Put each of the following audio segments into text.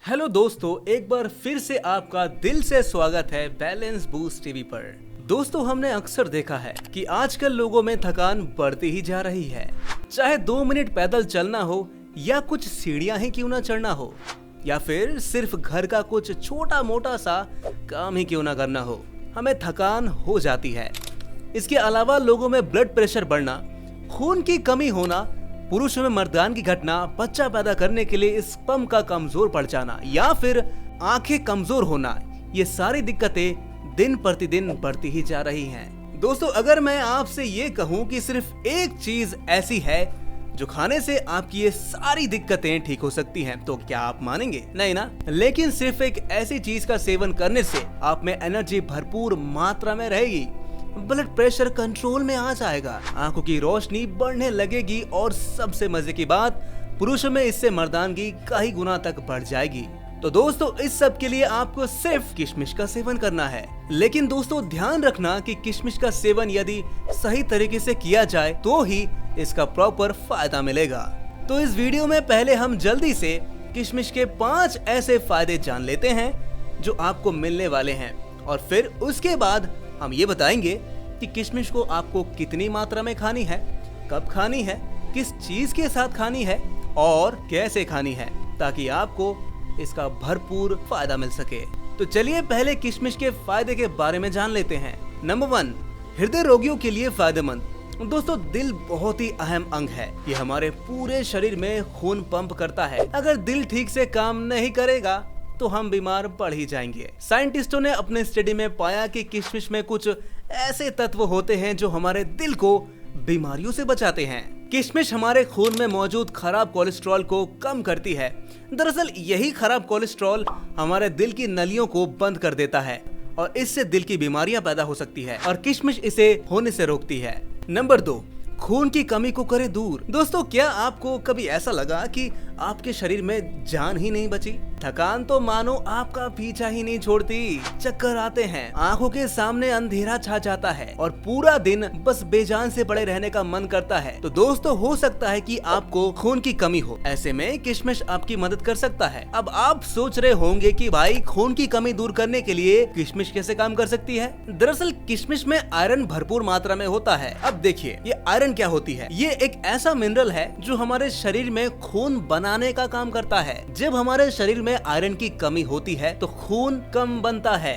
Hello दोस्तों, एक बार फिर से आपका दिल से स्वागत है बैलेंस बूस्ट टीवी पर। दोस्तों, हमने अक्सर देखा है कि आजकल लोगों में थकान बढ़ती ही जा रही है। चाहे 2 मिनट पैदल चलना हो या कुछ सीढ़ियां ही क्यों ना चढ़ना हो, या फिर सिर्फ घर का कुछ छोटा मोटा सा काम ही क्यों ना करना हो, हमें थकान हो जाती है। इसके अलावा लोगों में ब्लड प्रेशर बढ़ना, खून की कमी होना, पुरुषों में मर्दानगी घटना, बच्चा पैदा करने के लिए स्पर्म का कमजोर पड़ जाना या फिर आंखें कमजोर होना, ये सारी दिक्कतें दिन प्रतिदिन बढ़ती ही जा रही हैं। दोस्तों, अगर मैं आपसे ये कहूँ कि सिर्फ एक चीज ऐसी है जो खाने से आपकी ये सारी दिक्कतें ठीक हो सकती हैं, तो क्या आप मानेंगे? नहीं ना। लेकिन सिर्फ एक ऐसी चीज का सेवन करने से आप में एनर्जी भरपूर मात्रा में रहेगी, ब्लड प्रेशर कंट्रोल में आ जाएगा, आंखों की रोशनी बढ़ने लगेगी और सबसे मजे की बात, पुरुषों में इससे मर्दानगी कई गुना तक बढ़ जाएगी। तो दोस्तों, इस सब के लिए आपको सिर्फ किशमिश का सेवन करना है। लेकिन दोस्तों, ध्यान रखना कि किशमिश का सेवन यदि सही तरीके से किया जाए तो ही इसका प्रॉपर फायदा मिलेगा। तो इस वीडियो में पहले हम जल्दी से किशमिश के 5 ऐसे फायदे जान लेते हैं जो आपको मिलने वाले हैं, और फिर उसके बाद हम ये बताएंगे कि किशमिश को आपको कितनी मात्रा में खानी है, कब खानी है, किस चीज के साथ खानी है और कैसे खानी है, ताकि आपको इसका भरपूर फायदा मिल सके। तो चलिए पहले किशमिश के फायदे के बारे में जान लेते हैं। नंबर 1, हृदय रोगियों के लिए फायदेमंद। दोस्तों, दिल बहुत ही अहम अंग है। ये हमारे पूरे शरीर में खून पंप करता है। अगर दिल ठीक से काम नहीं करेगा तो हम बीमार पड़ ही जाएंगे। साइंटिस्टों ने अपने स्टडी में पाया कि किशमिश में कुछ ऐसे तत्व होते हैं जो हमारे दिल को बीमारियों से बचाते हैं। किशमिश हमारे खून में मौजूद खराब कोलेस्ट्रॉल को कम करती है। दरअसल यही खराब कोलेस्ट्रॉल हमारे दिल की नलियों को बंद कर देता है और इससे दिल की बीमारियां पैदा हो सकती है, और किशमिश इसे होने से रोकती है। नंबर 2, खून की कमी को करे दूर। दोस्तों, क्या आपको कभी ऐसा लगा कि आपके शरीर में जान ही नहीं बची? थकान तो मानो आपका पीछा ही नहीं छोड़ती, चक्कर आते हैं, आंखों के सामने अंधेरा छा जाता है और पूरा दिन बस बेजान से पड़े रहने का मन करता है। तो दोस्तों, हो सकता है कि आपको खून की कमी हो। ऐसे में किशमिश आपकी मदद कर सकता है। अब आप सोच रहे होंगे कि भाई, खून की कमी दूर करने के लिए किशमिश कैसे काम कर सकती है? दरअसल किशमिश में आयरन भरपूर मात्रा में होता है। अब देखिए, ये आयरन क्या होती है? ये एक ऐसा मिनरल है जो हमारे शरीर में खून बनाने का काम करता है। जब हमारे शरीर में आयरन की कमी होती है तो खून कम बनता है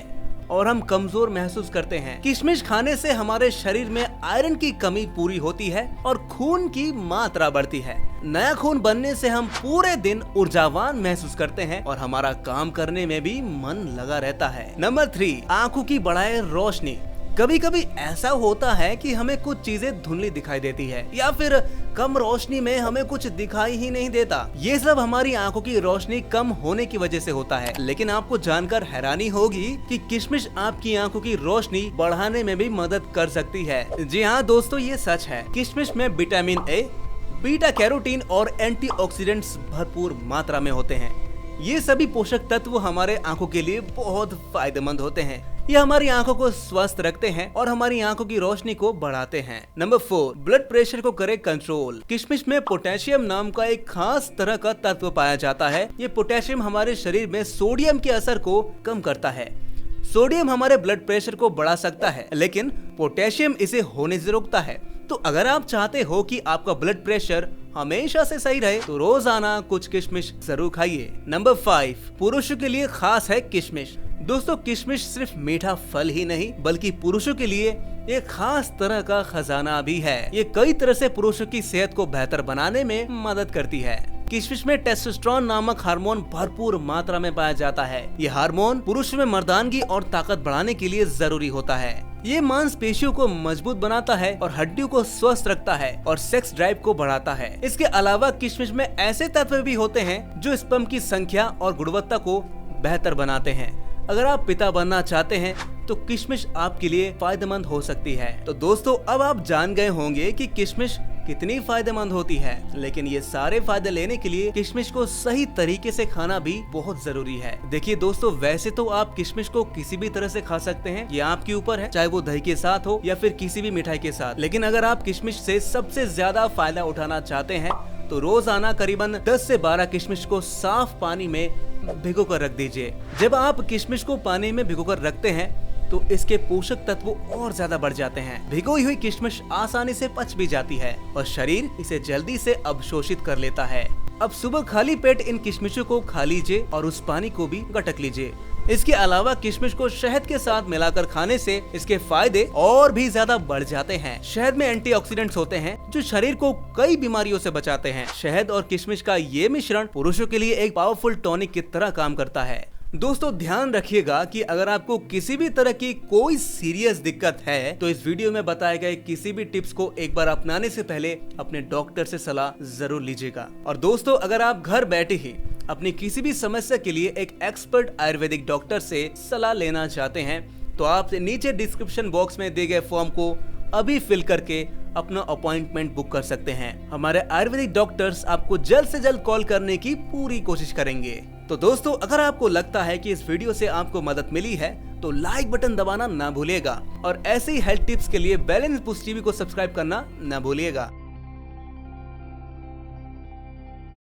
और हम कमजोर महसूस करते हैं। किशमिश खाने से हमारे शरीर में आयरन की कमी पूरी होती है और खून की मात्रा बढ़ती है। नया खून बनने से हम पूरे दिन ऊर्जावान महसूस करते हैं और हमारा काम करने में भी मन लगा रहता है। नंबर 3, आंखों की बढ़ाए रोशनी। कभी कभी ऐसा होता है कि हमें कुछ चीजें धुंधली दिखाई देती है या फिर कम रोशनी में हमें कुछ दिखाई ही नहीं देता। ये सब हमारी आंखों की रोशनी कम होने की वजह से होता है। लेकिन आपको जानकर हैरानी होगी कि किशमिश आपकी आंखों की रोशनी बढ़ाने में भी मदद कर सकती है। जी हाँ दोस्तों, ये सच है। किशमिश में विटामिन ए, बीटा कैरोटीन और एंटीऑक्सीडेंट्स भरपूर मात्रा में होते हैं। ये सभी पोषक तत्व हमारे आंखों के लिए बहुत फायदेमंद होते हैं। ये हमारी आंखों को स्वस्थ रखते हैं और हमारी आंखों की रोशनी को बढ़ाते हैं। नंबर 4, ब्लड प्रेशर को करे कंट्रोल। किशमिश में पोटेशियम नाम का एक खास तरह का तत्व पाया जाता है। ये पोटेशियम हमारे शरीर में सोडियम के असर को कम करता है। सोडियम हमारे ब्लड प्रेशर को बढ़ा सकता है, लेकिन पोटेशियम इसे होने से रोकता है। तो अगर आप चाहते हो कि आपका ब्लड प्रेशर हमेशा से सही रहे तो रोजाना कुछ किशमिश जरूर खाइए। नंबर 5, पुरुषों के लिए खास है किशमिश। दोस्तों, किशमिश सिर्फ मीठा फल ही नहीं बल्कि पुरुषों के लिए एक खास तरह का खजाना भी है। ये कई तरह से पुरुषों की सेहत को बेहतर बनाने में मदद करती है। किशमिश में टेस्टोस्टेरोन नामक हार्मोन भरपूर मात्रा में पाया जाता है। ये हार्मोन पुरुष में मर्दानगी और ताकत बढ़ाने के लिए जरूरी होता है। ये मांसपेशियों को मजबूत बनाता है और हड्डियों को स्वस्थ रखता है और सेक्स ड्राइव को बढ़ाता है। इसके अलावा किशमिश में ऐसे तत्व भी होते हैं जो स्पर्म की संख्या और गुणवत्ता को बेहतर बनाते हैं। अगर आप पिता बनना चाहते हैं तो किशमिश आपके लिए फायदेमंद हो सकती है। तो दोस्तों, अब आप जान गए होंगे कि किशमिश कितनी फायदेमंद होती है। लेकिन ये सारे फायदे लेने के लिए किशमिश को सही तरीके से खाना भी बहुत जरूरी है। देखिए दोस्तों, वैसे तो आप किशमिश को किसी भी तरह से खा सकते हैं, ये आपके ऊपर है, चाहे वो दही के साथ हो या फिर किसी भी मिठाई के साथ। लेकिन अगर आप किशमिश से सबसे ज्यादा फायदा उठाना चाहते हैं तो रोजाना करीबन 10 से 12 किशमिश को साफ पानी में भिगो कर रख दीजिए। जब आप किशमिश को पानी में भिगो कर रखते हैं तो इसके पोषक तत्व और ज्यादा बढ़ जाते हैं। भिगोई हुई किशमिश आसानी से पच भी जाती है और शरीर इसे जल्दी से अवशोषित कर लेता है। अब सुबह खाली पेट इन किशमिशों को खा लीजिए और उस पानी को भी गटक लीजिए। इसके अलावा किशमिश को शहद के साथ मिलाकर खाने से इसके फायदे और भी ज्यादा बढ़ जाते हैं। शहद में एंटीऑक्सीडेंट्स होते हैं जो शरीर को कई बीमारियों से बचाते हैं। शहद और किशमिश का ये मिश्रण पुरुषों के लिए एक पावरफुल टॉनिक की तरह काम करता है। दोस्तों ध्यान रखिएगा कि अगर आपको किसी भी तरह की कोई सीरियस दिक्कत है तो इस वीडियो में बताए गए किसी भी टिप्स को एक बार अपनाने से पहले अपने डॉक्टर से सलाह जरूर लीजिएगा। और दोस्तों अगर आप घर बैठे ही अपनी किसी भी समस्या के लिए एक एक्सपर्ट आयुर्वेदिक डॉक्टर से सलाह लेना चाहते हैं तो आप नीचे डिस्क्रिप्शन बॉक्स में दिए गए फॉर्म को अभी फिल करके अपना अपॉइंटमेंट बुक कर सकते हैं। हमारे आयुर्वेदिक डॉक्टर्स आपको जल्द से जल्द कॉल करने की पूरी कोशिश करेंगे। तो दोस्तों अगर आपको लगता है कि इस वीडियो से आपको मदद मिली है तो लाइक बटन दबाना ना भूलिएगा और ऐसे ही हेल्थ टिप्स के लिए बैलेंस बूस्ट टीवी को सब्सक्राइब करना ना भूलिएगा।